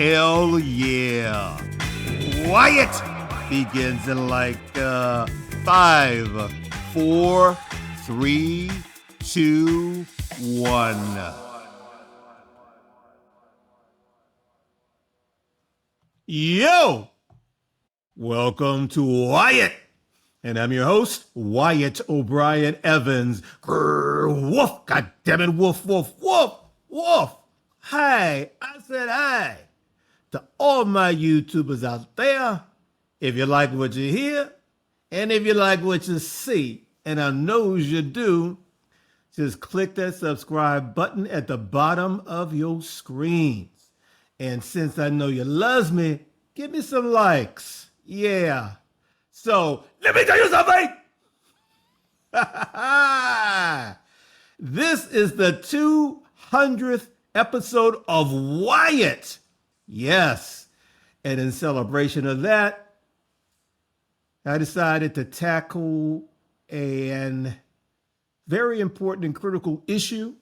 Hell yeah. Wyatt begins in like 5, 4, 3, 2, 1. Yo! Welcome to Wyatt. And I'm your host, Wyatt O'Brien Evans. Grr, woof, goddammit, woof, woof, woof, woof. Hi, I said hi to all my YouTubers out there. If you like what you hear, and if you like what you see, and I know you do, just click that subscribe button at the bottom of your screens. And since I know you loves me, give me some likes. Yeah. So let me tell you something. This is the 200th episode of Wyatt. Yes. And in celebration of that, I decided to tackle a very important and critical issue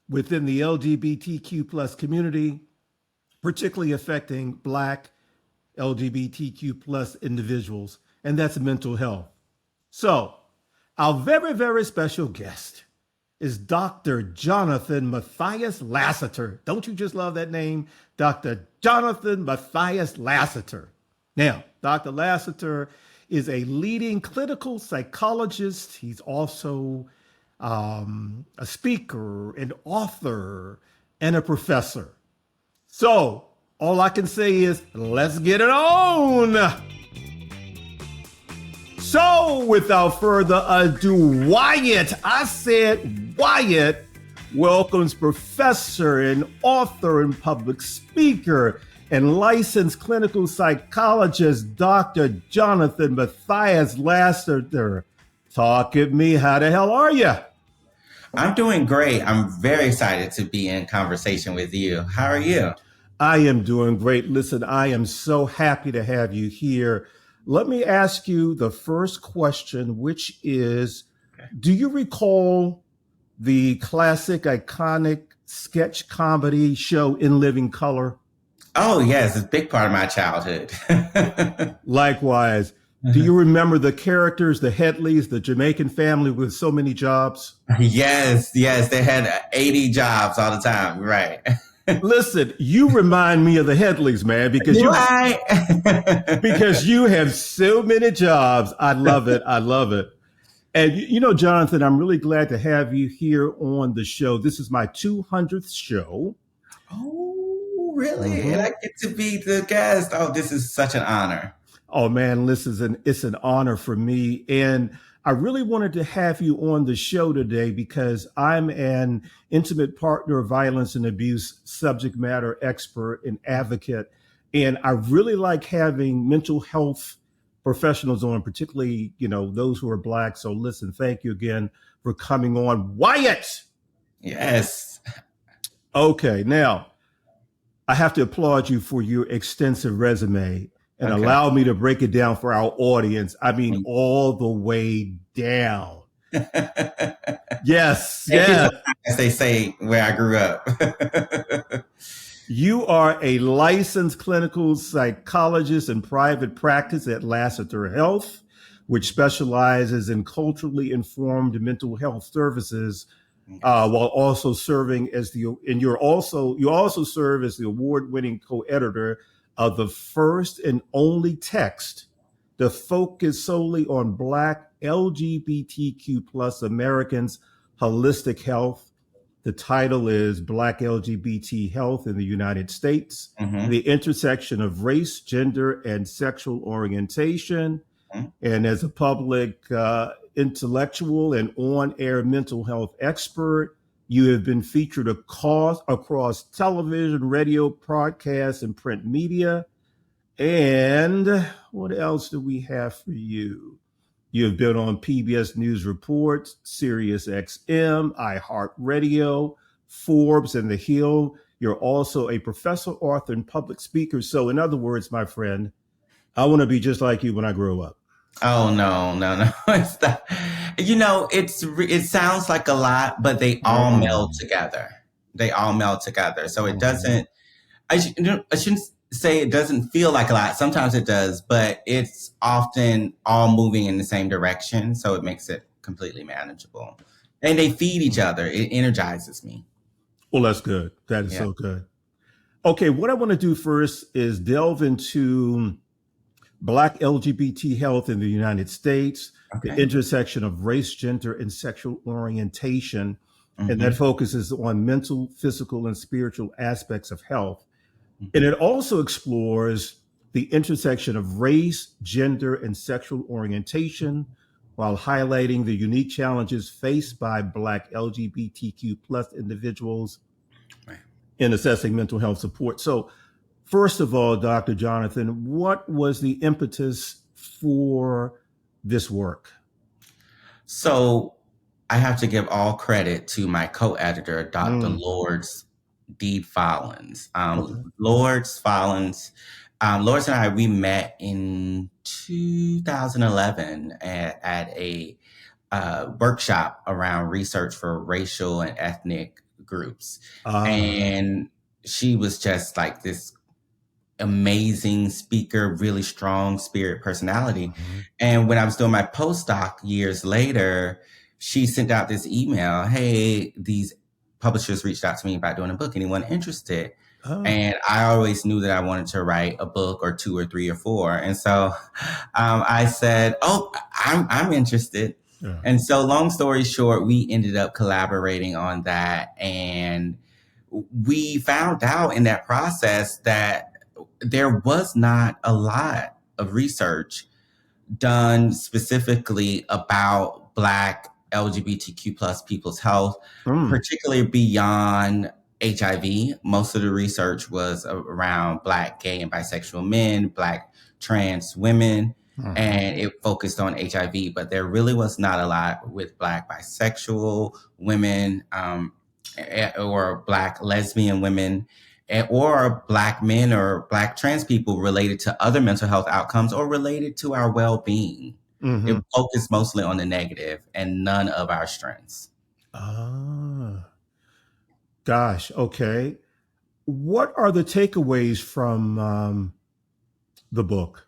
within the LGBTQ plus community, particularly affecting Black LGBTQ plus individuals, and that's mental health. So our very, very special guest is Dr. Jonathan Mathias Lassiter. Don't you just love that name? Dr. Jonathan Mathias Lassiter. Now, Dr. Lassiter is a leading clinical psychologist. He's also a speaker, an author, and a professor. So all I can say is, let's get it on. So without further ado, Wyatt, I said Wyatt, welcomes professor and author and public speaker and licensed clinical psychologist, Dr. Jonathan Mathias Lassiter. Talk at me. How the hell are you? I'm doing great. I'm very excited to be in conversation with you. How are you? I am doing great. Listen, I am so happy to have you here. Let me ask you the first question, which is, do you recall the classic, iconic sketch comedy show In Living Color? Oh, yes. It's a big part of my childhood. Likewise. Do you remember the characters, the Headleys, the Jamaican family with so many jobs? Yes. They had 80 jobs all the time. Right. Listen, you remind me of the Headleys, man, because because you have so many jobs. I love it. I love it. And you know, Jonathan, I'm really glad to have you here on the show. This is my 200th show. Oh, really? And I get to be the guest. Oh, this is such an honor. Oh man, listen, it's an honor for me. And I really wanted to have you on the show today because I'm an intimate partner of violence and abuse subject matter expert and advocate. And I really like having mental health professionals on, particularly, you know, those who are Black. So listen, thank you again for coming on. Wyatt! Yes. Okay, now I have to applaud you for your extensive resume. And allow me to break it down for our audience. I mean, all the way down. Yes. As they say where I grew up. You are a licensed clinical psychologist in private practice at Lassiter Health, which specializes in culturally informed mental health services, while also serving as you also serve as the award-winning co-editor of the first and only text to focus solely on Black LGBTQ plus Americans' holistic health. The title is Black LGBT Health in the United States, the intersection of race, gender, and sexual orientation. And as a public intellectual and on-air mental health expert, you have been featured across television, radio, podcasts, and print media. And what else do we have for you? You have been on PBS News Reports, Sirius XM, iHeartRadio, Forbes, and The Hill. You're also a professor, author, and public speaker. So in other words, my friend, I want to be just like you when I grow up. Oh, no. It's not. You know, it sounds like a lot, but they all meld together. So it doesn't, I shouldn't say it doesn't feel like a lot. Sometimes it does, but it's often all moving in the same direction. So it makes it completely manageable. And they feed each other. It energizes me. Well, that's good. That is Yeah. so good. Okay, what I want to do first is delve into Black LGBT health in the United States, the Okay. intersection of race, gender, and sexual orientation. And that Mm-hmm. focuses on mental, physical, and spiritual aspects of health. And Mm-hmm. it also explores the intersection of race, gender, and sexual orientation while highlighting the unique challenges faced by Black LGBTQ plus individuals Right. in assessing mental health support. So, first of all, Dr. Jonathan, what was the impetus for this work? So I have to give all credit to my co-editor, Dr. Mm, Lords D. Fallons. okay. Lords and I, we met in 2011 at a workshop around research for racial and ethnic groups. Ah, And she was just like this amazing speaker, really strong spirit personality. mhm. And when I was doing my postdoc years later, she sent out this email, hey, these publishers reached out to me about doing a book. Anyone interested? Oh, And I always knew that I wanted to write a book or two or three or four. And so I said, oh, I'm interested. yeah. And so long story short, we ended up collaborating on that. And we found out in that process that there was not a lot of research done specifically about Black LGBTQ plus people's health, Mm, particularly beyond HIV. Most of the research was around Black gay and bisexual men, Black trans women, mhm. and it focused on HIV, but there really was not a lot with Black bisexual women, or Black lesbian women, or Black men or Black trans people related to other mental health outcomes or related to our well-being. It Mhm. focused mostly on the negative and none of our strengths. Ah, gosh. Okay. What are the takeaways from the book?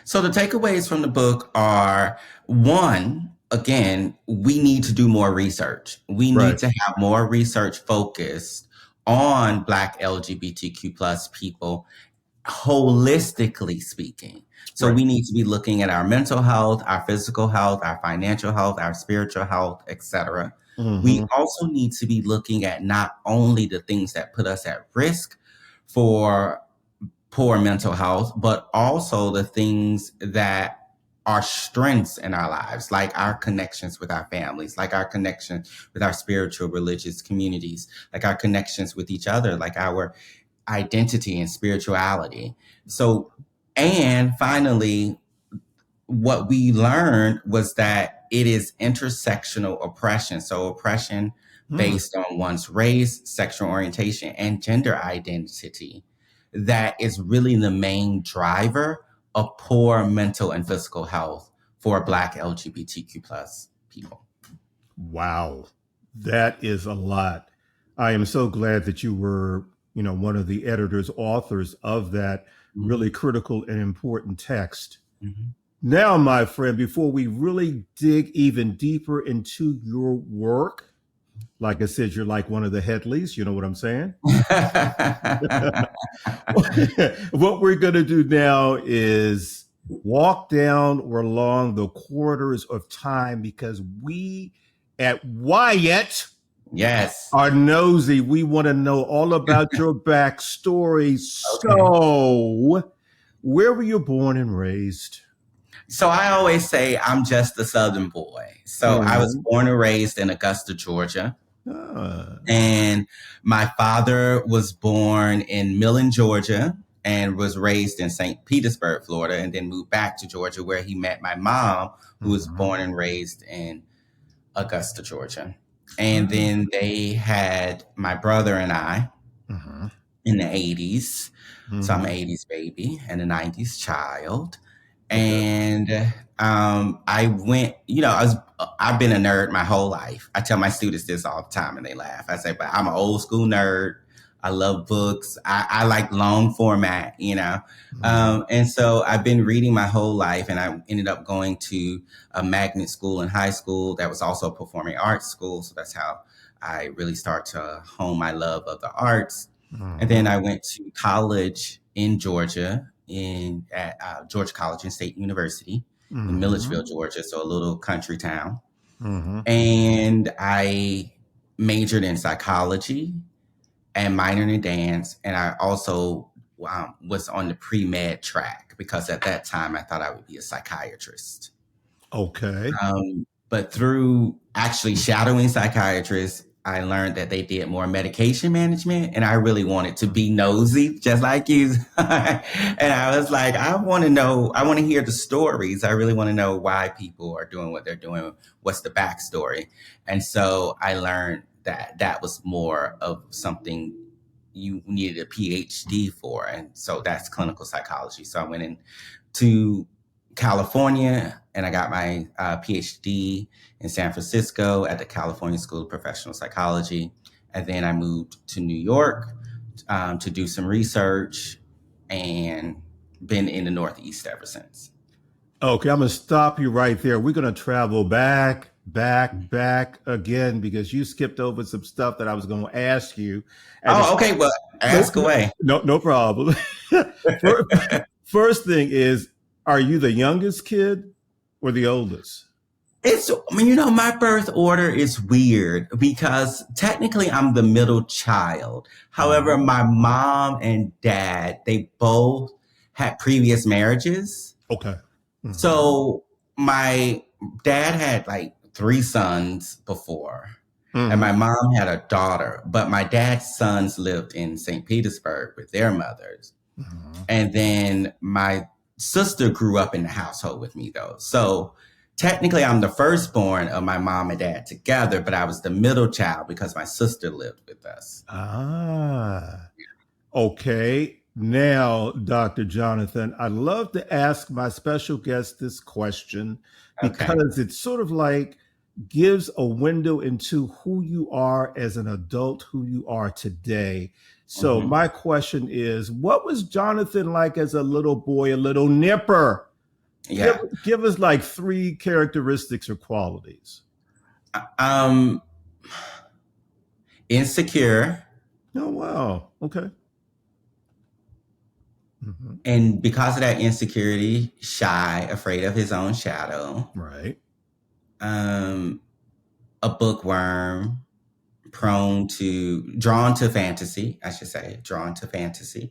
So the takeaways from the book are, one, again, we need to do more research. We need Right. to have more research focused on Black LGBTQ plus people, holistically speaking. So Right. we need to be looking at our mental health, our physical health, our financial health, our spiritual health, etc. We Hmm. also need to be looking at not only the things that put us at risk for poor mental health, but also the things that are strengths in our lives, like our connections with our families, like our connection with our spiritual religious communities, like our connections with each other, like our identity and spirituality. So, and finally, what we learned was that it is intersectional oppression. So, oppression Mm, based on one's race, sexual orientation, and gender identity that is really the main driver of poor mental and physical health for Black LGBTQ plus people. wow. That is a lot. I am so glad that you were, one of the editors, authors of that Mm-hmm. really critical and important text. Mm-hmm. Now, my friend, before we really dig even deeper into your work, like I said, you're like one of the Headleys. You know what I'm saying? What we're going to do now is walk down or along the corridors of time because we at Wyatt Yes. are nosy. We want to know all about your backstory. Okay. So, where were you born and raised? So I always say I'm just a Southern boy. So I was Mhm. born and raised in Augusta, Georgia. Ah, And my father was born in Millen, Georgia, and was raised in St. Petersburg, Florida, and then moved back to Georgia where he met my mom, who was mhm. born and raised in Augusta, Georgia. And Ah, then they had my brother and I mhm. in the 80s. So I'm an Mhm. 80s baby and a 90s child. Okay. And I went, I've been a nerd my whole life. I tell my students this all the time and they laugh. I say, but I'm an old school nerd. I love books. I like long format, you know. Mm-hmm. And so I've been reading my whole life, and I ended up going to a magnet school in high school that was also a performing arts school. So that's how I really start to hone my love of the arts. And then I went to college in Georgia at Georgia College and State University in Mm-hmm. Milledgeville, Georgia, so a little country town. Mm-hmm. And I majored in psychology and minored in dance. And I also was on the pre-med track because at that time I thought I would be a psychiatrist. Okay. But through actually shadowing psychiatrists, I learned that they did more medication management, and I really wanted to be nosy, just like you. And I was like, I want to know, I want to hear the stories. I really want to know why people are doing what they're doing. What's the backstory? And so I learned that that was more of something you needed a PhD for. And so that's clinical psychology. So I went into California and I got my PhD in San Francisco at the California School of Professional Psychology. And then I moved to New York to do some research and been in the Northeast ever since. Okay, I'm going to stop you right there. We're going to travel back again because you skipped over some stuff that I was going to ask you. And Oh, okay. Well, ask away. No problem. First thing is, are you the youngest kid or the oldest? My birth order is weird because technically I'm the middle child. However, my mom and dad, they both had previous marriages. Okay. Mm-hmm. So my dad had like 3 sons before, and my mom had a daughter, but my dad's sons lived in St. Petersburg with their mothers. And then my sister grew up in the household with me, though. So technically, I'm the firstborn of my mom and dad together, but I was the middle child because my sister lived with us. Okay. Now, Dr. Jonathan, I'd love to ask my special guest this question because it sort of like gives a window into who you are as an adult, who you are today. So my question is, what was Jonathan like as a little boy, a little nipper? Yeah. Give us like 3 characteristics or qualities. Insecure. Oh, wow. Okay. And because of that insecurity, shy, afraid of his own shadow. Right. A bookworm, drawn to fantasy, I should say, drawn to fantasy.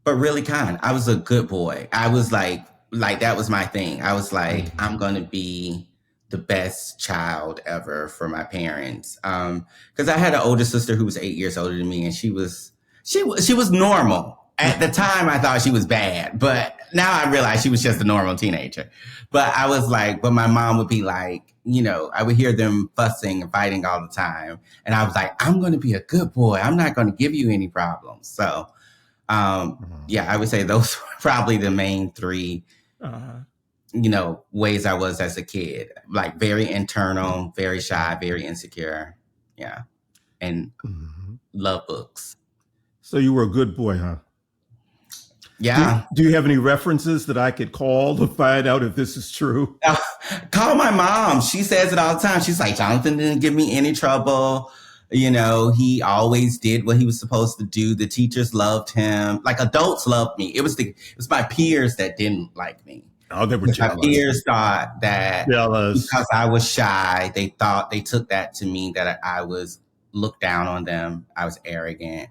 But really kind. I was a good boy. I was like that was my thing. I was like, I'm going to be the best child ever for my parents. Because I had an older sister who was 8 years older than me, and she was normal. At the time, I thought she was bad, but now I realize she was just a normal teenager. But I was like, but my mom would be like, I would hear them fussing and fighting all the time. And I was like, I'm going to be a good boy. I'm not going to give you any problems. So, yeah, I would say those were probably the main 3, ways I was as a kid. Like very internal, very shy, very insecure. Yeah. And love books. So you were a good boy, huh? Yeah. Do you have any references that I could call to find out if this is true? Call my mom. She says it all the time. She's like, Jonathan didn't give me any trouble. He always did what he was supposed to do. The teachers loved him. Like adults loved me. It was my peers that didn't like me. Oh, they were jealous. My peers thought that because I was shy, they took that to mean that I was looked down on them. I was arrogant.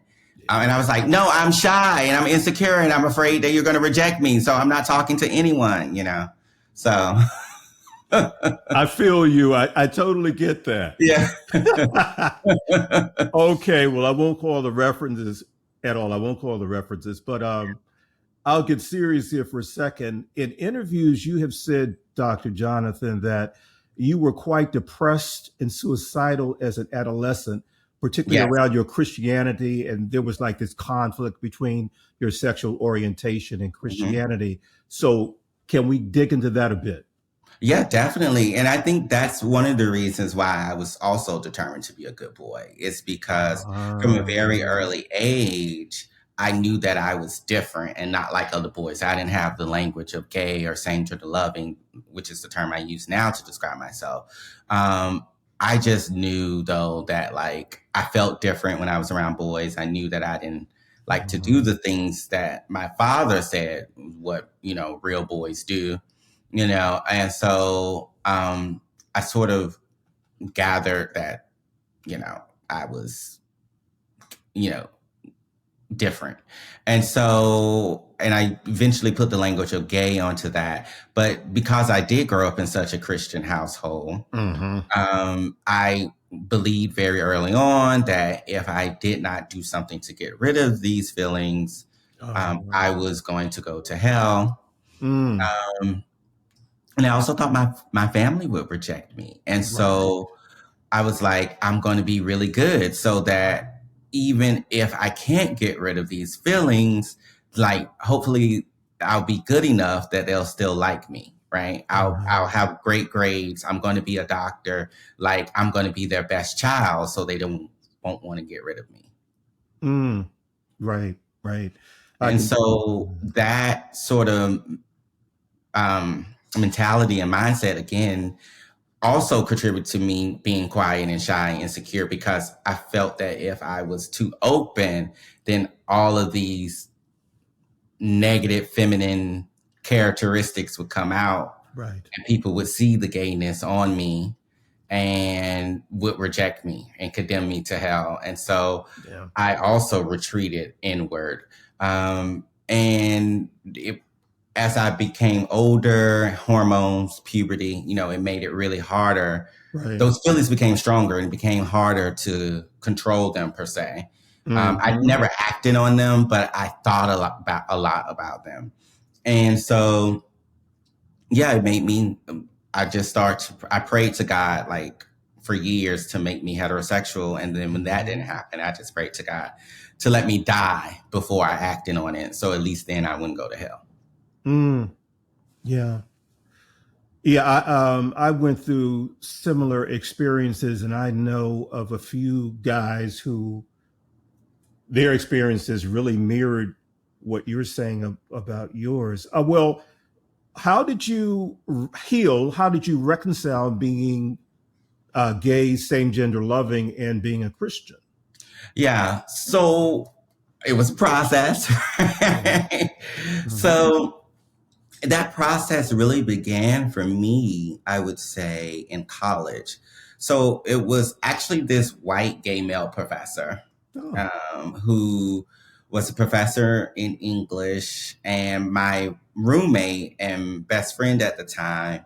And I was like, no, I'm shy and I'm insecure and I'm afraid that you're going to reject me. So I'm not talking to anyone, So I feel you. I totally get that. Yeah. Okay. Well, I won't call the references at all. I won't call the references, but I'll get serious here for a second. In interviews, you have said, Dr. Jonathan, that you were quite depressed and suicidal as an adolescent, particularly around your Christianity. And there was like this conflict between your sexual orientation and Christianity. So can we dig into that a bit? Yeah, definitely. And I think that's one of the reasons why I was also determined to be a good boy. It's because from a very Ah, early age, I knew that I was different and not like other boys. I didn't have the language of gay or same-gender loving, which is the term I use now to describe myself. I just knew though that like I felt different when I was around boys. I knew that I didn't like to do mhm, the things that my father said what, real boys do, and so I sort of gathered that, I was, you know, different. And I eventually put the language of gay onto that. But because I did grow up in such a Christian household, mhm. I believed very early on that if I did not do something to get rid of these feelings, I Oh, was going to go to hell. mm, Um, and I also thought my family would reject me. And right. so I was like, I'm going to be really good so that even if I can't get rid of these feelings, like hopefully I'll be good enough that they'll still like me, right? I'll Uh-huh. have great grades. I'm going to be a doctor. Like I'm going to be their best child, so they don't won't want to get rid of me. Mm, right, right. I And can. so that sort of um, mentality and mindset again also contributed to me being quiet and shy and insecure because I felt that if I was too open, then all of these negative feminine characteristics would come out Right. and people would see the gayness on me and would reject me and condemn me to hell. And so Yeah. I also retreated inward. And as I became older, hormones, puberty, it made it really harder. Right. Those feelings became stronger and it became harder to control them per se. I Hmm. never acted on them, but I thought a lot about them. And so, yeah, it made me. I prayed to God like for years to make me heterosexual, and then when that didn't Hmm. happen, I just prayed to God to let me die before I acted on it. So at least then I wouldn't go to hell. Mm, yeah. Yeah, I went through similar experiences, and I know of a few guys who their experiences really mirrored what you're saying about yours. Well, how did you heal? How did you reconcile being gay, same gender loving, and being a Christian? Yeah. So it was a process. Hmm. Hmm. So that process really began for me, I would say, in college. So it was actually this white gay male professor Oh. who was a professor in English, and my roommate and best friend at the time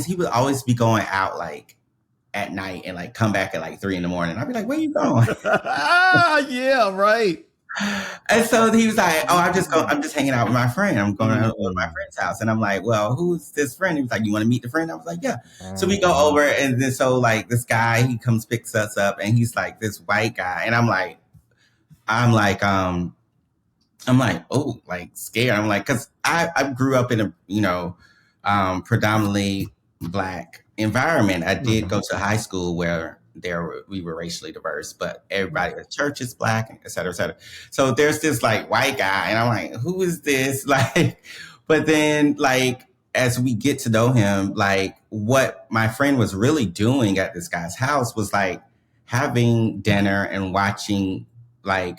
he would always be going out like at night and like come back at like 3 in the morning. I'd be like, where you going? Yeah, right. And so he was like, "Oh, I'm just hanging out with my friend. I'm going out to my Mm. friend's house." And I'm like, "Well, who's this friend?" He was like, "You want to meet the friend?" I was like, "Yeah." So we go Mhm. over, and then so like this guy, he comes picks us up, and he's like this white guy, and I'm like, oh, like scared. I'm like, because I grew up in a predominantly black environment. I did go Mhm. to high school where we were racially diverse, but everybody at church is black, et cetera, et cetera. So there's this like white guy, and I'm like, who is this? Like, but then like as we get to know him, like what my friend was really doing at this guy's house was like having dinner and watching like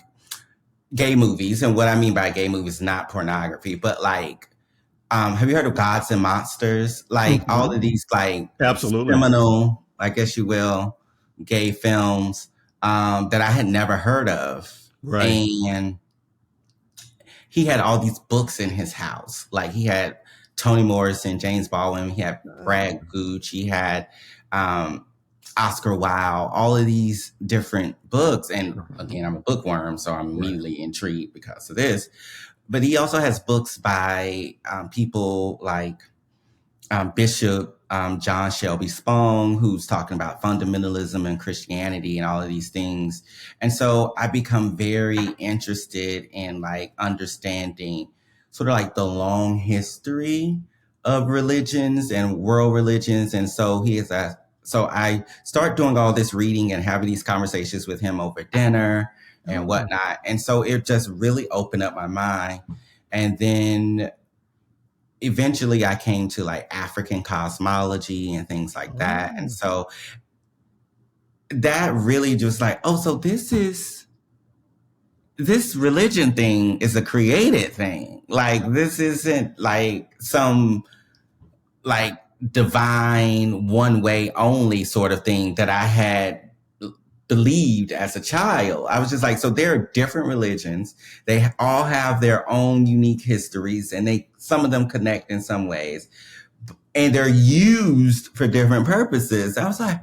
gay movies. And what I mean by gay movies, not pornography, but like, have you heard of Gods and Monsters? Like all Mhm. of these like Absolutely. seminal, I guess you will, gay films that I had never heard of. Right. And he had all these books in his house. Like he had Toni Morrison, James Baldwin, he had Brad Gooch, he had um, Oscar Wilde, all of these different books. And Mhm. again, I'm a bookworm, so I'm Right. immediately intrigued because of this. But he also has books by people like Bishop John Shelby Spong, who's talking about fundamentalism and Christianity and all of these things. And so I become very interested in like understanding sort of like the long history of religions and world religions. And so so I start doing all this reading and having these conversations with him over dinner and whatnot. And so it just really opened up my mind. And then eventually I came to like African cosmology and things like that. And so that really just like, oh, so this religion thing is a created thing. Like, this isn't like some like divine one way only sort of thing that I had believed as a child. I was just like, so there are different religions. They all have their own unique histories, and some of them connect in some ways, and they're used for different purposes. I was like,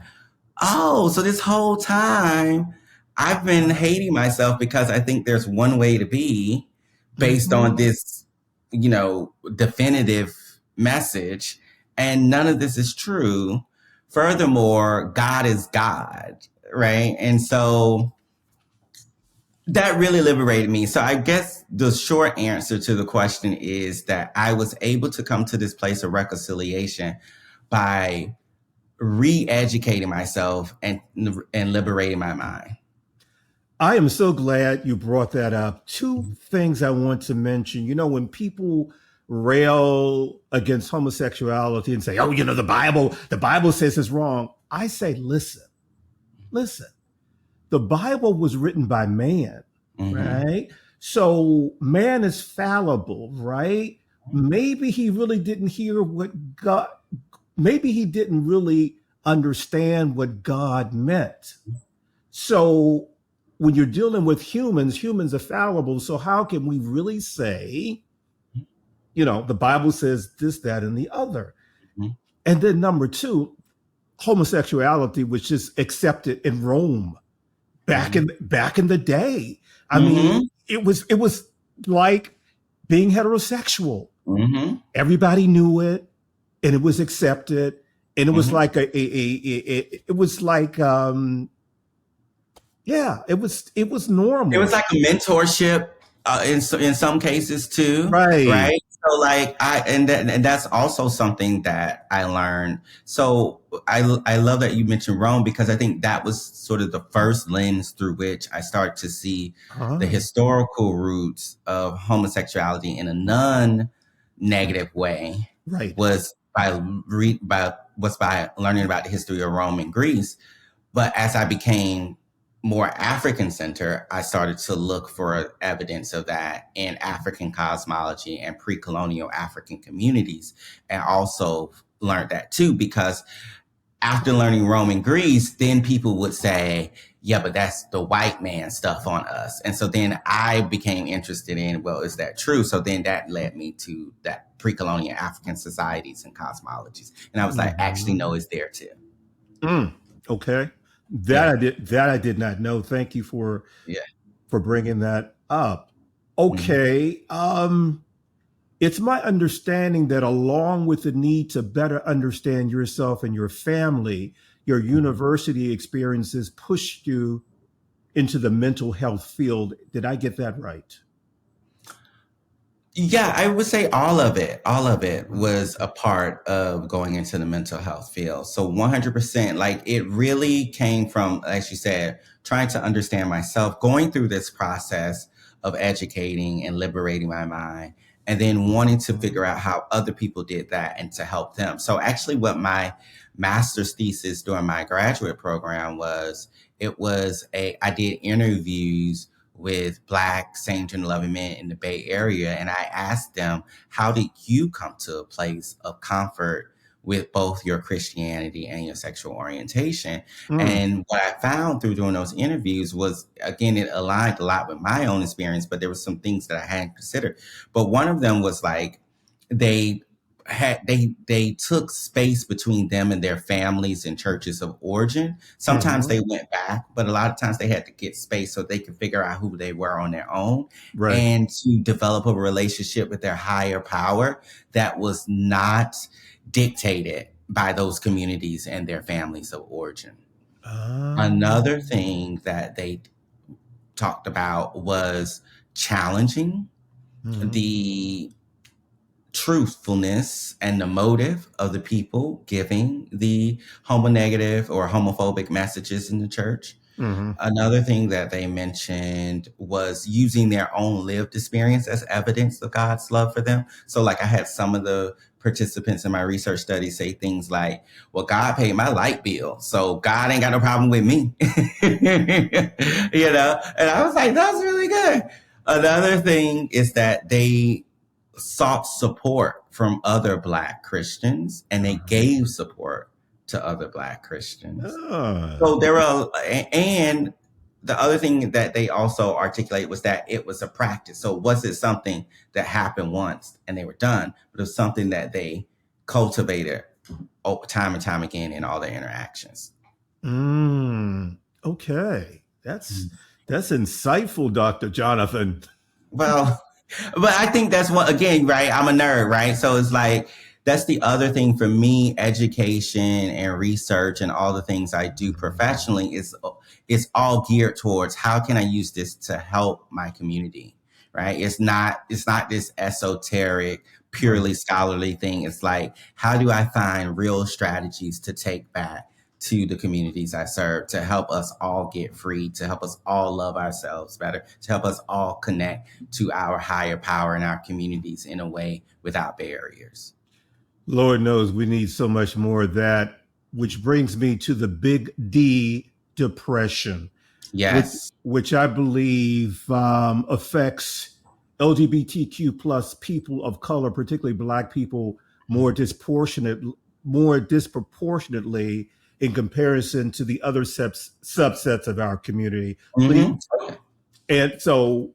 oh, so this whole time I've been hating myself because I think there's one way to be based on this, definitive message. And none of this is true. Furthermore, God is God, right? And so that really liberated me. So I guess the short answer to the question is that I was able to come to this place of reconciliation by re-educating myself and liberating my mind. I am so glad you brought that up. Two things I want to mention. When people rail against homosexuality and say, oh, the Bible says it's wrong. I say, listen. The Bible was written by man, right? So man is fallible, right? Maybe he really didn't hear maybe he didn't really understand what God meant. So when you're dealing with humans are fallible. So how can we really say, the Bible says this, that, and the other? And then number two, homosexuality was just accepted in Rome back in the day. I mean, it was like being heterosexual. Everybody knew it, and it was accepted, and it was like it was normal. It was like a mentorship in some cases too, right? So like and that's also something that I learned. So I love that you mentioned Rome, because I think that was sort of the first lens through which I started to see the historical roots of homosexuality in a non-negative way. Right. Was by learning about the history of Rome and Greece. But as I became more African centered, I started to look for evidence of that in African cosmology and pre-colonial African communities, and also learned that too, because after learning Rome and Greece, then people would say, yeah, but that's the white man stuff on us. And so then I became interested in, well, is that true? So then that led me to that pre-colonial African societies and cosmologies. And I was like, actually, no, it's there too. Okay. That I did not know. Thank you for bringing that up. Okay. It's my understanding that along with the need to better understand yourself and your family, your university experiences pushed you into the mental health field. Did I get that right? Yeah, I would say all of it was a part of going into the mental health field. So 100%, like it really came from, as you said, trying to understand myself, going through this process of educating and liberating my mind, and then wanting to figure out how other people did that and to help them. So actually what my master's thesis during my graduate program was, I did interviews with Black same-gender loving men in the Bay Area. And I asked them, how did you come to a place of comfort with both your Christianity and your sexual orientation? And what I found through doing those interviews was, again, it aligned a lot with my own experience, but there were some things that I hadn't considered. But one of them was like, they took space between them and their families and churches of origin. Sometimes they went back, but a lot of times they had to get space so they could figure out who they were on their own, and to develop a relationship with their higher power that was not dictated by those communities and their families of origin. Another thing that they talked about was challenging the truthfulness and the motive of the people giving the homonegative or homophobic messages in the church. Mm-hmm. Another thing that they mentioned was using their own lived experience as evidence of God's love for them. So like I had some of the participants in my research study say things like, well, God paid my light bill, so God ain't got no problem with me. You know, and I was like, that's really good. Another thing is that they sought support from other Black Christians and they gave support to other Black Christians. So there are, and the other thing that they also articulate was that it was a practice. So was it something that happened once and they were done, but it was something that they cultivated time and time again in all their interactions. Okay. That's insightful, Dr. Jonathan. Well, but I think that's what, again, right? I'm a nerd, right? So it's like, that's the other thing for me, education and research and all the things I do professionally is all geared towards how can I use this to help my community, right? It's not this esoteric, purely scholarly thing. It's like, how do I find real strategies to take back to the communities I serve, to help us all get free, to help us all love ourselves better, to help us all connect to our higher power in our communities in a way without barriers. Lord knows we need so much more of that, which brings me to the big D, depression. Yes. Which I believe affects LGBTQ plus people of color, particularly Black people, more disproportionately in comparison to the other subsets of our community. Mm-hmm. And so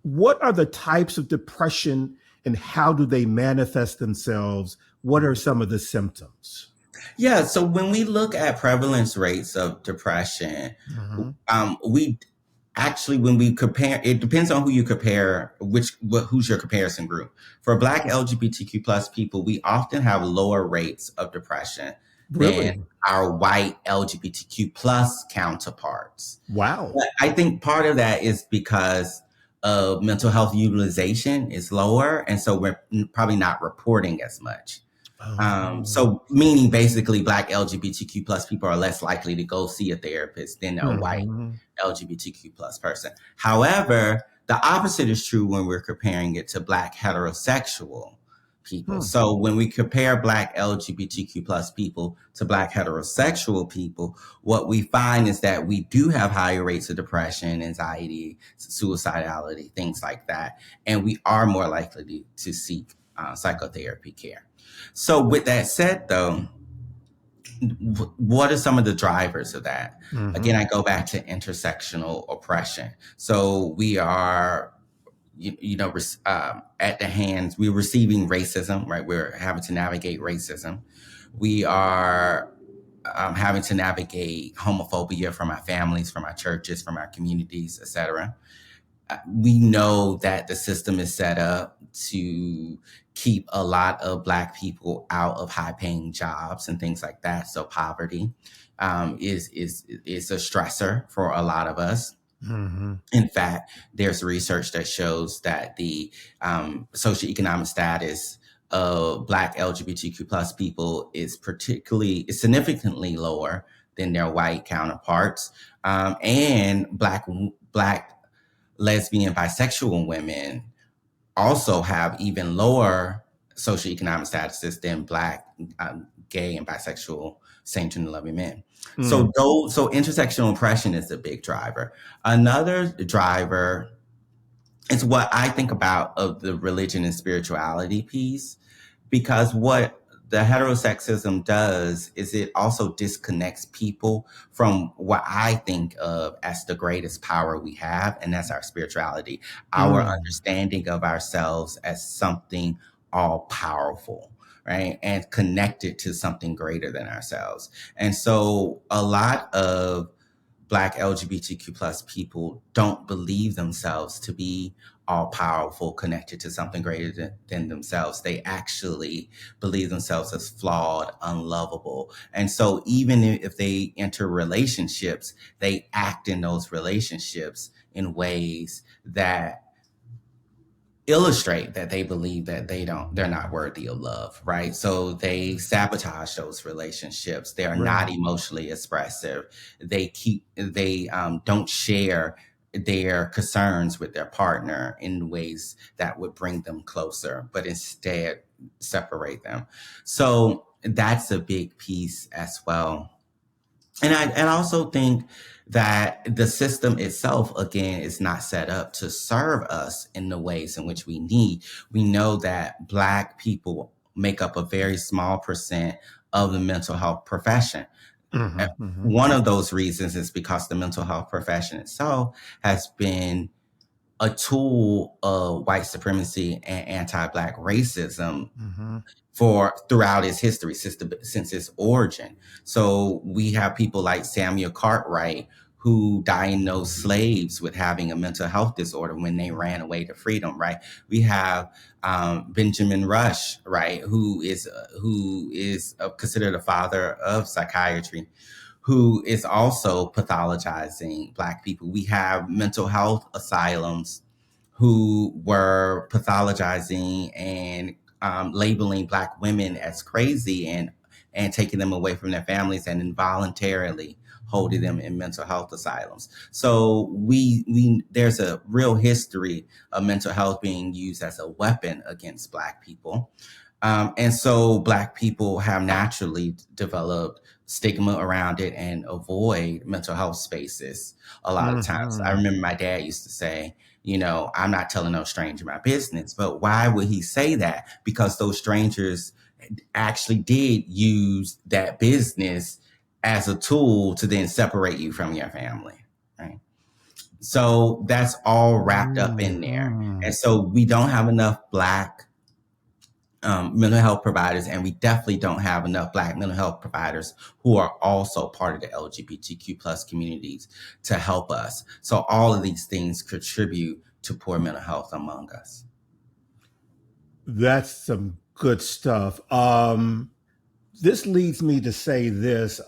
what are the types of depression and how do they manifest themselves? What are some of the symptoms? Yeah, so when we look at prevalence rates of depression, we actually, when we compare, it depends on who you compare, who's your comparison group. For Black LGBTQ plus people, we often have lower rates of depression than our white LGBTQ plus counterparts. Wow. But I think part of that is because of mental health utilization is lower, and so we're probably not reporting as much. So meaning basically Black LGBTQ plus people are less likely to go see a therapist than a white LGBTQ plus person. However, the opposite is true when we're comparing it to Black heterosexual people. So when we compare Black LGBTQ plus people to Black heterosexual people, what we find is that we do have higher rates of depression, anxiety, suicidality, things like that. And we are more likely to seek psychotherapy care. So with that said, though, what are some of the drivers of that? Again, I go back to intersectional oppression. So we are, at the hands, we're receiving racism, right? We're having to navigate racism. We are having to navigate homophobia from our families, from our churches, from our communities, etc. We know that the system is set up to keep a lot of Black people out of high-paying jobs and things like that. So poverty is a stressor for a lot of us. In fact, there's research that shows that the socioeconomic status of Black LGBTQ plus people is significantly lower than their white counterparts, and Black lesbian, bisexual women also have even lower socioeconomic statuses than Black, gay, and bisexual same-gender loving men. So intersectional oppression is a big driver. Another driver is what I think about of the religion and spirituality piece, because what the heterosexism does is it also disconnects people from what I think of as the greatest power we have, and that's our spirituality, our understanding of ourselves as something all powerful, right? And connected to something greater than ourselves. And so a lot of Black LGBTQ plus people don't believe themselves to be all powerful, connected to something greater than themselves. They actually believe themselves as flawed, unlovable. And so even if they enter relationships, they act in those relationships in ways that illustrate that they believe that they're not worthy of love, right? So they sabotage those relationships. They are not emotionally expressive. They don't share their concerns with their partner in ways that would bring them closer, but instead separate them. So that's a big piece as well. And I also think that the system itself, again, is not set up to serve us in the ways in which we need. We know that Black people make up a very small percent of the mental health profession. One of those reasons is because the mental health profession itself has been a tool of white supremacy and anti-Black racism for throughout its history since its origin. So we have people like Samuel Cartwright, who diagnosed slaves with having a mental health disorder when they ran away to freedom, right? We have Benjamin Rush, right, who is considered a father of psychiatry, who is also pathologizing Black people. We have mental health asylums who were pathologizing and labeling Black women as crazy and taking them away from their families and involuntarily holding them in mental health asylums. So we there's a real history of mental health being used as a weapon against Black people. And so Black people have naturally developed stigma around it and avoid mental health spaces a lot of times. I remember my dad used to say, I'm not telling no stranger my business. But why would he say that? Because those strangers actually did use that business as a tool to then separate you from your family, right? So that's all wrapped up in there. And so we don't have enough Black mental health providers, and we definitely don't have enough Black mental health providers who are also part of the LGBTQ plus communities to help us. So all of these things contribute to poor mental health among us. That's some good stuff. This leads me to say this.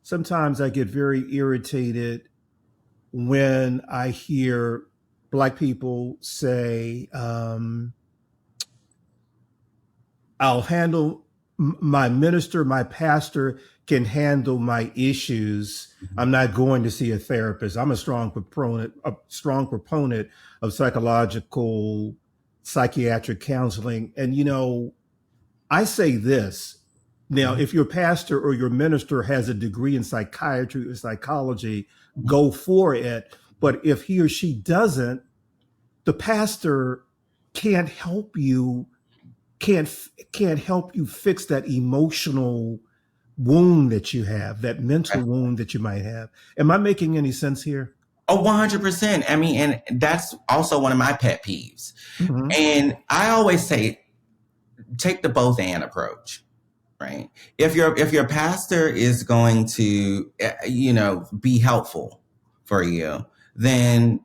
Sometimes I get very irritated when I hear Black people say, I'll handle my minister, my pastor can handle my issues. I'm not going to see a therapist. I'm a strong proponent of psychological, psychiatric counseling. And, I say this now, if your pastor or your minister has a degree in psychiatry or psychology, go for it. But if he or she doesn't, the pastor can't help you can't help you fix that emotional wound that you have, that mental wound that you might have. Am I making any sense here? Oh, 100%. I mean, and that's also one of my pet peeves. And I always say, take the both and approach, right? If your pastor is going to, be helpful for you, then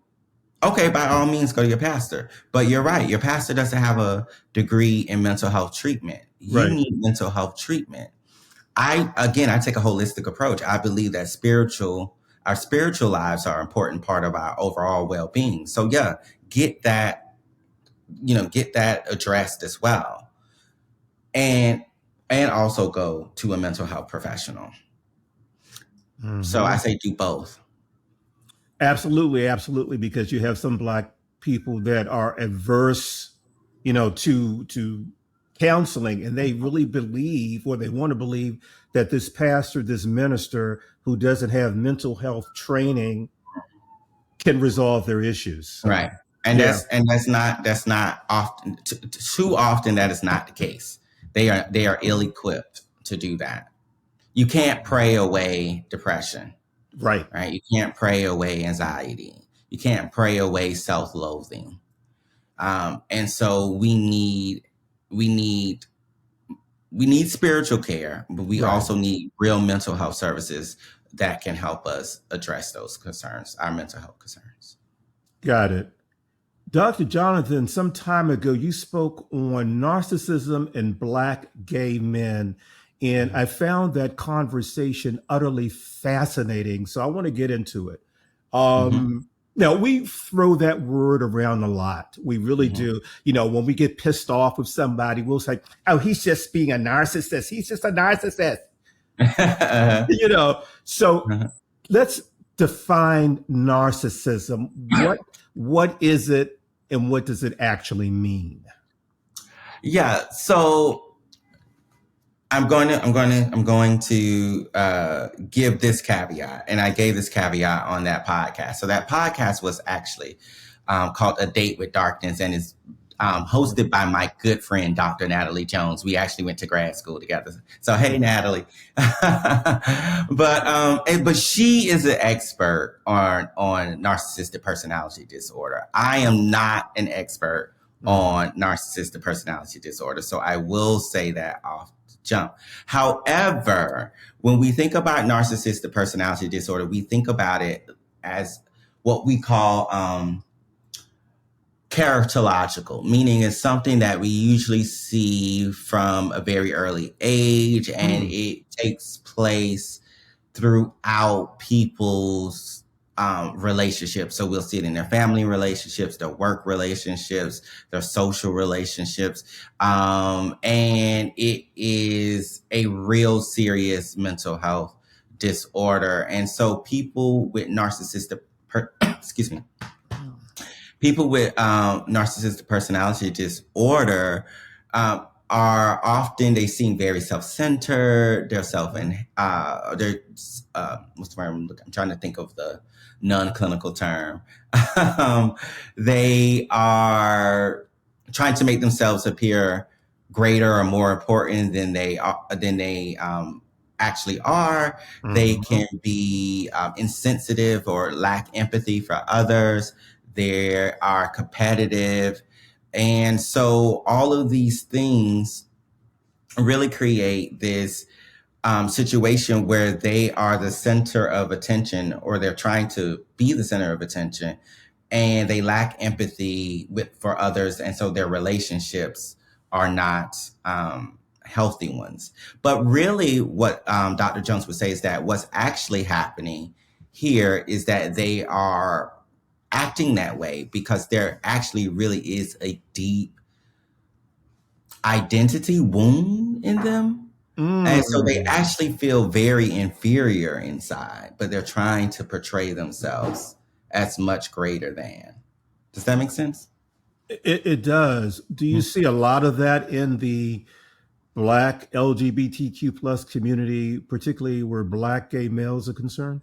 okay, by all means, go to your pastor. But you're right. Your pastor doesn't have a degree in mental health treatment. You need mental health treatment. I take a holistic approach. I believe that our spiritual lives are an important part of our overall well-being. So yeah, get that addressed as well. And also go to a mental health professional. So I say do both. Absolutely, because you have some Black people that are adverse, to counseling, and they really believe, or they want to believe, that this pastor, this minister who doesn't have mental health training can resolve their issues. So, right. And that's not often, too often that is not the case. They are ill-equipped to do that. You can't pray away depression. Right. You can't pray away anxiety. You can't pray away self-loathing. And so we need spiritual care, but we also need real mental health services that can help us address those concerns, our mental health concerns. Got it. Dr. Jonathan, some time ago, you spoke on narcissism in Black gay men. And I found that conversation utterly fascinating. So I want to get into it. Now, we throw that word around a lot. We really Mhm. do. When we get pissed off with somebody, we'll say, oh, he's just being a narcissist. He's just a narcissist. So Uh-huh. let's define narcissism. What is it and what does it actually mean? Yeah. So I'm going to give this caveat, and I gave this caveat on that podcast. So that podcast was actually called "A Date with Darkness," and is hosted by my good friend Dr. Natalie Jones. We actually went to grad school together. So hey, Natalie. But she is an expert on narcissistic personality disorder. I am not an expert on narcissistic personality disorder, so I will say that off jump. However, when we think about narcissistic personality disorder, we think about it as what we call characterological, meaning it's something that we usually see from a very early age, and it takes place throughout people's relationships. So we'll see it in their family relationships, their work relationships, their social relationships. And it is a real serious mental health disorder. And so people with narcissistic, excuse me, people with narcissistic personality disorder are often, they seem very self-centered. They're what's the word? I'm trying to think of the non-clinical term. They are trying to make themselves appear greater or more important than they actually are. They can be insensitive or lack empathy for others. They are competitive. And so all of these things really create this situation where they are the center of attention, or they're trying to be the center of attention, and they lack empathy for others. And so their relationships are not healthy ones. But really what Dr. Jones would say is that what's actually happening here is that they are acting that way because there actually really is a deep identity wound in them. And so they actually feel very inferior inside, but they're trying to portray themselves as much greater than. Does that make sense? It does. Do you see a lot of that in the Black LGBTQ plus community, particularly where Black gay males are concerned?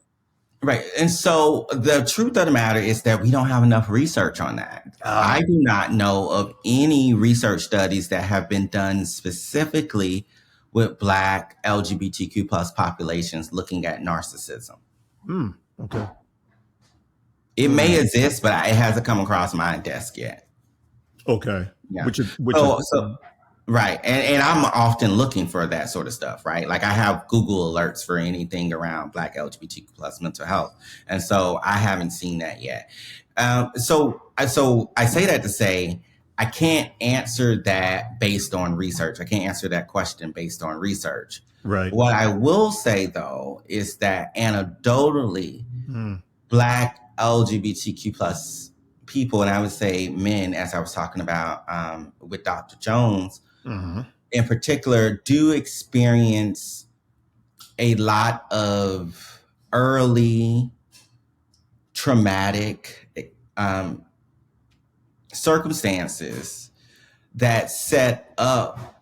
Right. And so the truth of the matter is that we don't have enough research on that. I do not know of any research studies that have been done specifically with Black LGBTQ plus populations looking at narcissism. Okay. It may exist, but it hasn't come across my desk yet. Okay. Yeah. Right. And I'm often looking for that sort of stuff, right? Like I have Google alerts for anything around Black LGBTQ plus mental health. And so I haven't seen that yet. So I say that to say, I can't answer that based on research. I can't answer that question based on research. Right. What I will say, though, is that anecdotally, Black LGBTQ plus people, and I would say men, as I was talking about with Dr. Jones, in particular, do experience a lot of early traumatic circumstances that set up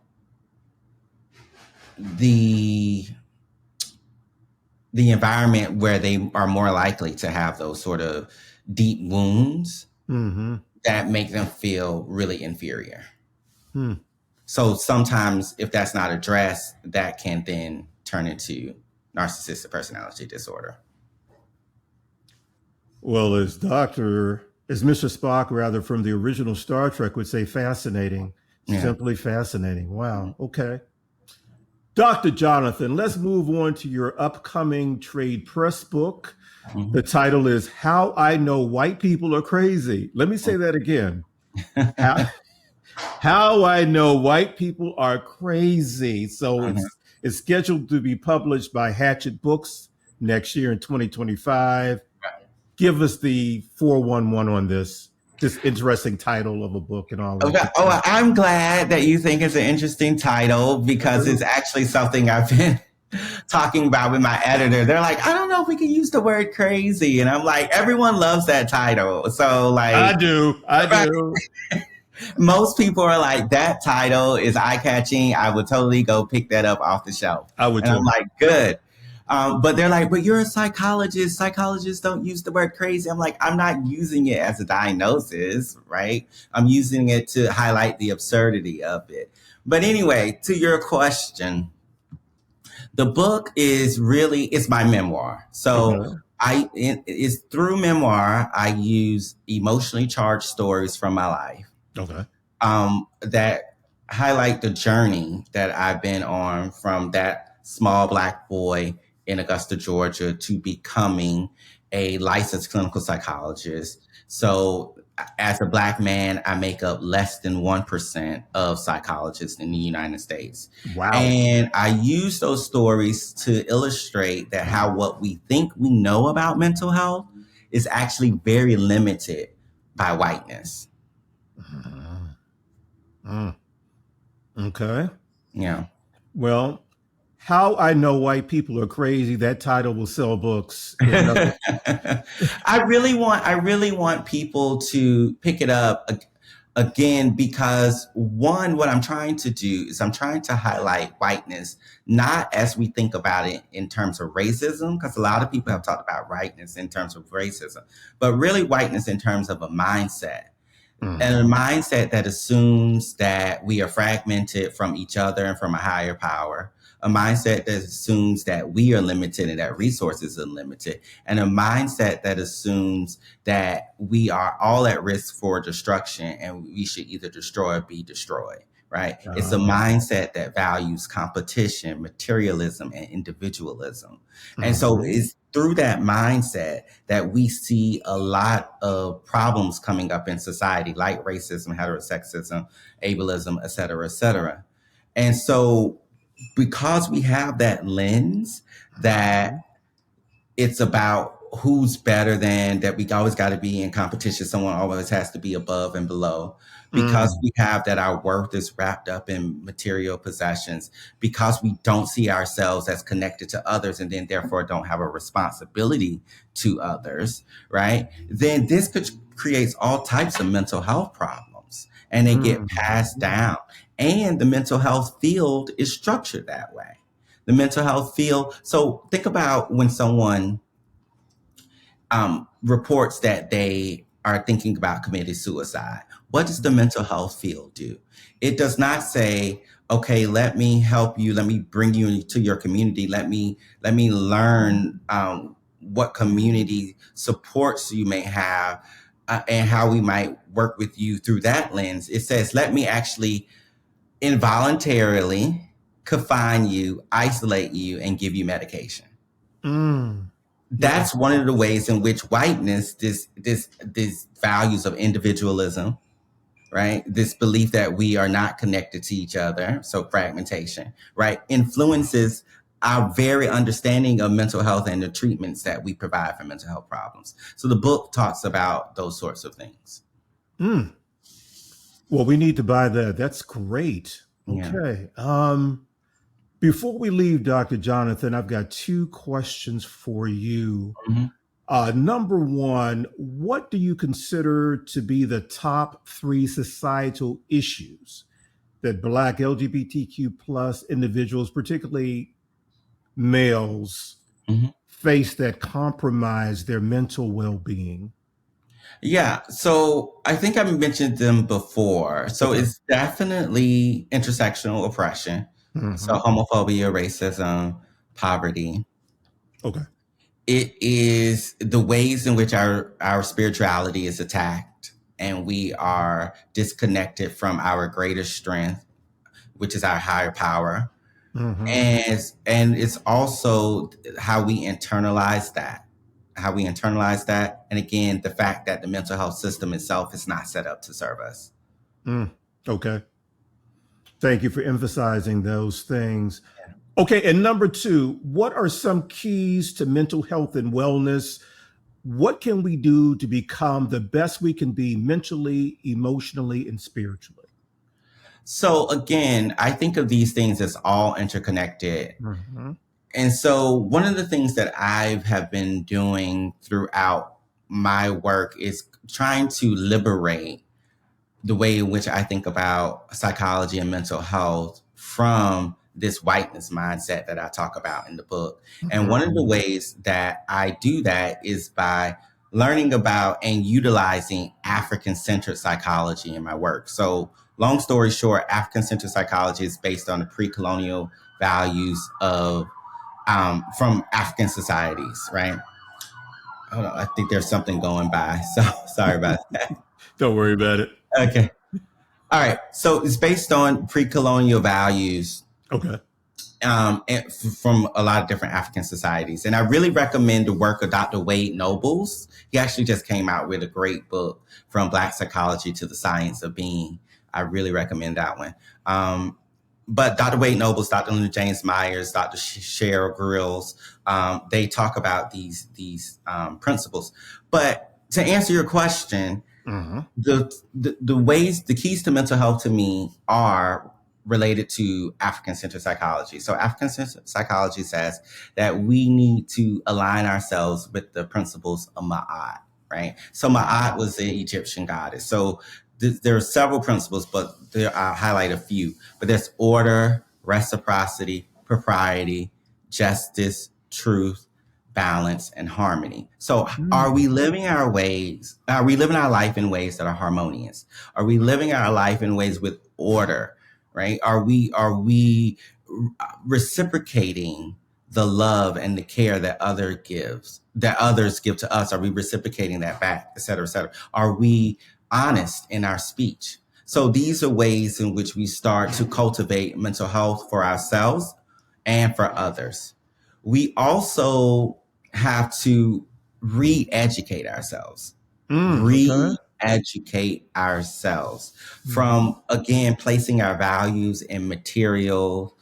the environment where they are more likely to have those sort of deep wounds that make them feel really inferior. So sometimes if that's not addressed, that can then turn into narcissistic personality disorder. Well, as Mr. Spock, rather, from the original Star Trek would say, fascinating. Yeah. Simply fascinating. Wow. Okay. Dr. Jonathan, let's move on to your upcoming trade press book. The title is How I Know White People Are Crazy. Let me say that again. How I Know White People Are Crazy. So it's scheduled to be published by Hatchet Books next year in 2025. give us the 411 on this interesting title of a book and all that. Okay. Oh, I'm glad that you think it's an interesting title because it's actually something I've been talking about with my editor. They're like, I don't know if we can use the word crazy. And I'm like, everyone loves that title. So like, I do. Most people are like, that title is eye-catching. I would totally go pick that up off the shelf. I would too. I'm like, good. But they're like, but you're a psychologist. Psychologists don't use the word crazy. I'm like, I'm not using it as a diagnosis, right? I'm using it to highlight the absurdity of it. But anyway, to your question, the book is really, it's my memoir. So it's through memoir, I use emotionally charged stories from my life. Okay. That highlight the journey that I've been on from that small Black boy in Augusta, Georgia, to becoming a licensed clinical psychologist. So as a Black man, I make up less than 1% of psychologists in the United States. Wow. And I use those stories to illustrate that how what we think we know about mental health is actually very limited by whiteness. Okay. Yeah. Well, How I Know White People Are Crazy, that title will sell books. I really want people to pick it up again, because one, what I'm trying to do is I'm trying to highlight whiteness, not as we think about it in terms of racism, because a lot of people have talked about whiteness in terms of racism, but really whiteness in terms of a mindset. And a mindset that assumes that we are fragmented from each other and from a higher power. A mindset that assumes that we are limited and that resources are limited. And a mindset that assumes that we are all at risk for destruction and we should either destroy or be destroyed, right? It's a mindset that values competition, materialism, and individualism. And so it's through that mindset that we see a lot of problems coming up in society, like racism, heterosexism, ableism, et cetera, et cetera. And so because we have that lens that it's about who's better than, that we always got to be in competition, someone always has to be above and below, because we have that our worth is wrapped up in material possessions, because we don't see ourselves as connected to others and then therefore don't have a responsibility to others, right? Then this creates all types of mental health problems, and they get passed down. And the mental health field is structured that way. The mental health field. So think about when someone reports that they are thinking about committing suicide. What does the mental health field do? It does not say, okay, let me help you. Let me bring you to your community. Let me learn what community supports you may have and how we might work with you through that lens. It says, let me actually involuntarily confine you, isolate you, and give you medication. That's one of the ways in which whiteness, this values of individualism, right? This belief that we are not connected to each other, so fragmentation, right, influences our very understanding of mental health and the treatments that we provide for mental health problems. So the book talks about those sorts of things. Well, we need to buy that. That's great. Okay. Yeah. Before we leave, Dr. Jonathan, I've got two questions for you. Number one, what do you consider to be the top 3 societal issues that Black LGBTQ plus individuals, particularly males, face that compromise their mental well-being? Yeah, so I think I've mentioned them before. So it's definitely intersectional oppression. So homophobia, racism, poverty. Okay. It is the ways in which our spirituality is attacked and we are disconnected from our greatest strength, which is our higher power. And it's also how we internalize that. And again, the fact that the mental health system itself is not set up to serve us. Okay. Thank you for emphasizing those things. Okay. And number 2, what are some keys to mental health and wellness? What can we do to become the best we can be mentally, emotionally, and spiritually? So again, I think of these things as all interconnected. Mm-hmm. And so one of the things that I have been doing throughout my work is trying to liberate the way in which I think about psychology and mental health from this whiteness mindset that I talk about in the book. And one of the ways that I do that is by learning about and utilizing African-centered psychology in my work. So long story short, African-centered psychology is based on the pre-colonial values of from African societies, right? Hold on, I think there's something going by. So sorry about that. Don't worry about it. Okay. All right. So it's based on pre-colonial values Okay. from a lot of different African societies. And I really recommend the work of Dr. Wade Nobles. He actually just came out with a great book, From Black Psychology to the Science of Being. I really recommend that one. But Dr. Wade Nobles, Dr. Linda James Myers, Dr. Cheryl Grills, they talk about these principles. But to answer your question, the ways, the keys to mental health to me are related to African-centered psychology. So African-centered psychology says that we need to align ourselves with the principles of Ma'at, right? So Ma'at was the Egyptian goddess. So there are several principles, but I'll highlight a few. But there's order, reciprocity, propriety, justice, truth, balance, and harmony. So are we living our ways? Are we living our life in ways that are harmonious? Are we living our life in ways with order, right? Are we reciprocating the love and the care that others give to us? Are we reciprocating that back, et cetera, et cetera? Are we honest in our speech? So these are ways in which we start to cultivate mental health for ourselves and for others. We also have to re-educate ourselves. Re-educate ourselves from, again, placing our values in material,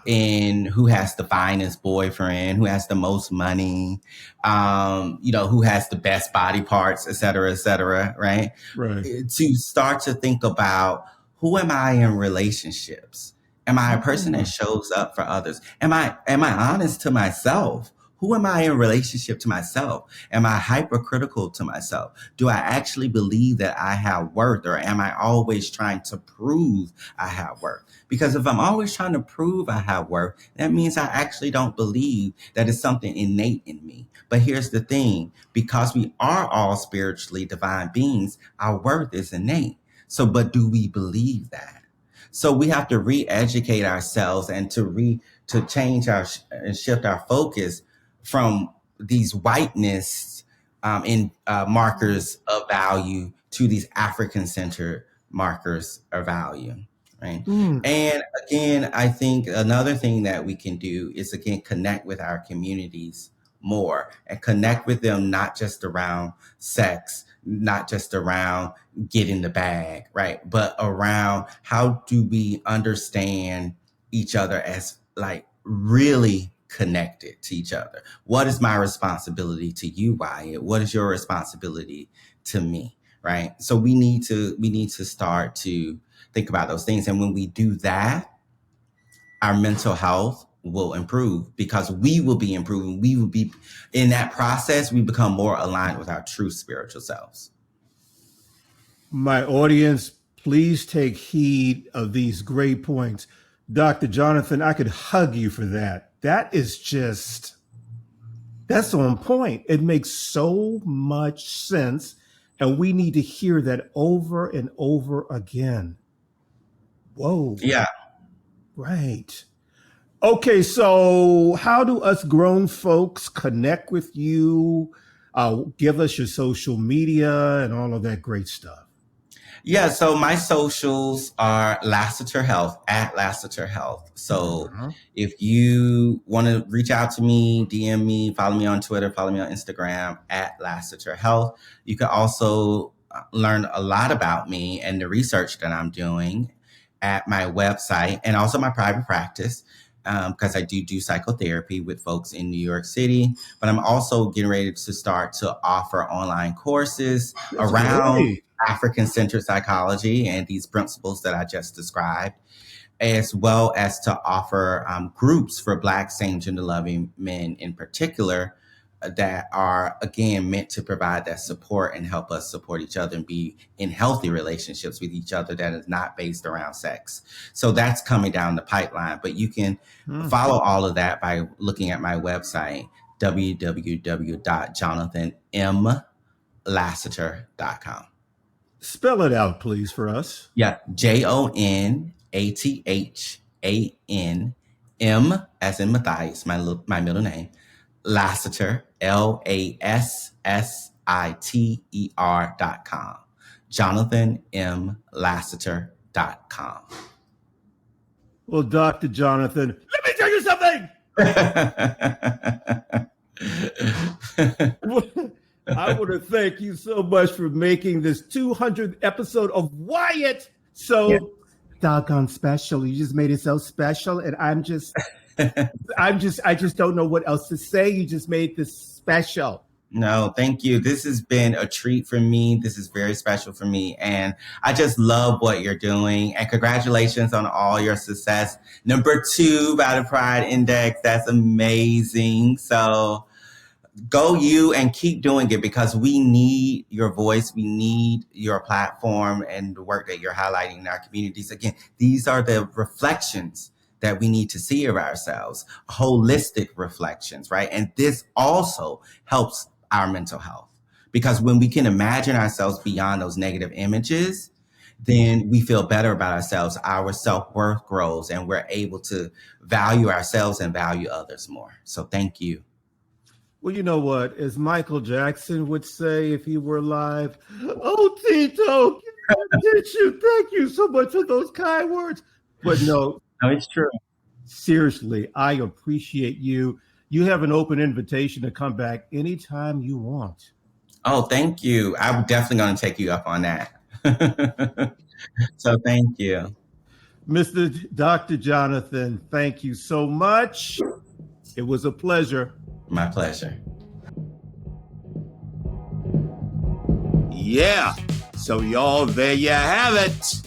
in who has the finest boyfriend, who has the most money, who has the best body parts, et cetera, right? Right. To start to think about, who am I in relationships? Am I a person that shows up for others? Am I honest to myself? Who am I in relationship to myself? Am I hypercritical to myself? Do I actually believe that I have worth, or am I always trying to prove I have worth? Because if I'm always trying to prove I have worth, that means I actually don't believe that it's something innate in me. But here's the thing, because we are all spiritually divine beings, our worth is innate. So, but do we believe that? So we have to re-educate ourselves and to change and shift our focus from these whiteness in markers of value to these African-centered markers of value, right? And again, I think another thing that we can do is, again, connect with our communities more, and connect with them not just around sex, not just around getting the bag, right? But around, how do we understand each other as like really connected to each other? What is my responsibility to you, Wyatt? What is your responsibility to me, right? So we need to start to think about those things. And when we do that, our mental health will improve, because we will be improving. We will be, in that process, we become more aligned with our true spiritual selves. My audience, please take heed of these great points. Dr. Jonathan, I could hug you for that. That's on point. It makes so much sense. And we need to hear that over and over again. Whoa. Yeah. Right. Okay, so how do us grown folks connect with you? Give us your social media and all of that great stuff. Yeah, so my socials are Lassiter Health, at Lassiter Health. So if you want to reach out to me, DM me, follow me on Twitter, follow me on Instagram, at Lassiter Health. You can also learn a lot about me and the research that I'm doing at my website, and also my private practice, because I do psychotherapy with folks in New York City, but I'm also getting ready to start to offer online courses around African-centered psychology and these principles that I just described, as well as to offer groups for Black same-gender-loving men in particular that are, again, meant to provide that support and help us support each other and be in healthy relationships with each other that is not based around sex. So that's coming down the pipeline. But you can follow all of that by looking at my website, www.jonathanmlassiter.com. Spell it out, please, for us. Yeah, JONATHANM, as in Mathias, my middle name, Lassiter, LASSITER.com. JonathanMLassiter.com. Well, Dr. Jonathan, let me tell you something. I want to thank you so much for making this 200th episode of Wyatt so doggone special. You just made it so special, and I just don't know what else to say. You just made this special. No, thank you. This has been a treat for me. This is very special for me. And I just love what you're doing. And congratulations on all your success. Number 2 by the Pride Index. That's amazing. So go you and keep doing it, because we need your voice. We need your platform and the work that you're highlighting in our communities. Again, these are the reflections that we need to see of ourselves, holistic reflections, right? And this also helps our mental health, because when we can imagine ourselves beyond those negative images, then we feel better about ourselves. Our self-worth grows, and we're able to value ourselves and value others more. So thank you. Well, you know what? As Michael Jackson would say if he were alive, oh, Tito, thank you so much for those kind words. But no, it's true. Seriously, I appreciate you. You have an open invitation to come back anytime you want. Oh, thank you. I'm definitely going to take you up on that. So thank you. Mr. Dr. Jonathan, thank you so much. It was a pleasure. My pleasure. Yeah. So y'all, there you have it.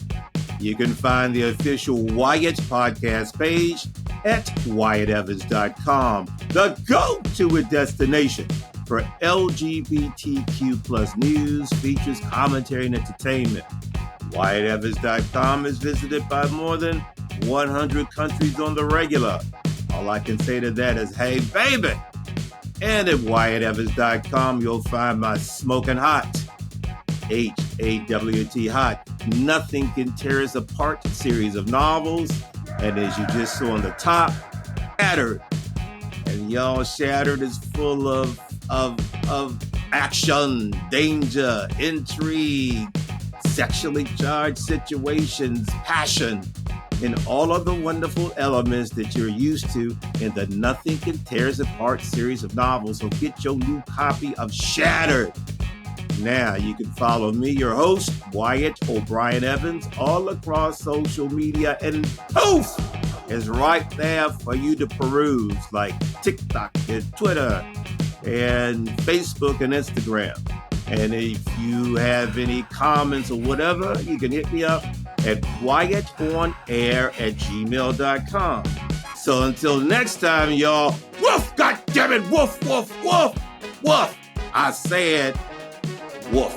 You can find the official Wyatt podcast page at WyattEvans.com, the go-to destination for LGBTQ plus news, features, commentary, and entertainment. WyattEvans.com is visited by more than 100 countries on the regular. All I can say to that is, hey, baby. And at WyattEvans.com, you'll find my smoking hot, HAWT hot, Nothing Can Tear Us Apart series of novels. And as you just saw on the top, Shattered. And y'all, Shattered is full of action, danger, intrigue, sexually charged situations, passion, and all of the wonderful elements that you're used to in the Nothing Can Tear Us Apart series of novels. So get your new copy of Shattered. Now you can follow me, your host, Wyatt O'Brien Evans, all across social media, and poof, is right there for you to peruse, like TikTok and Twitter and Facebook and Instagram. And if you have any comments or whatever, you can hit me up at wyattonair@gmail.com. So until next time, y'all, woof, goddammit, woof, woof, woof, woof. I said woof.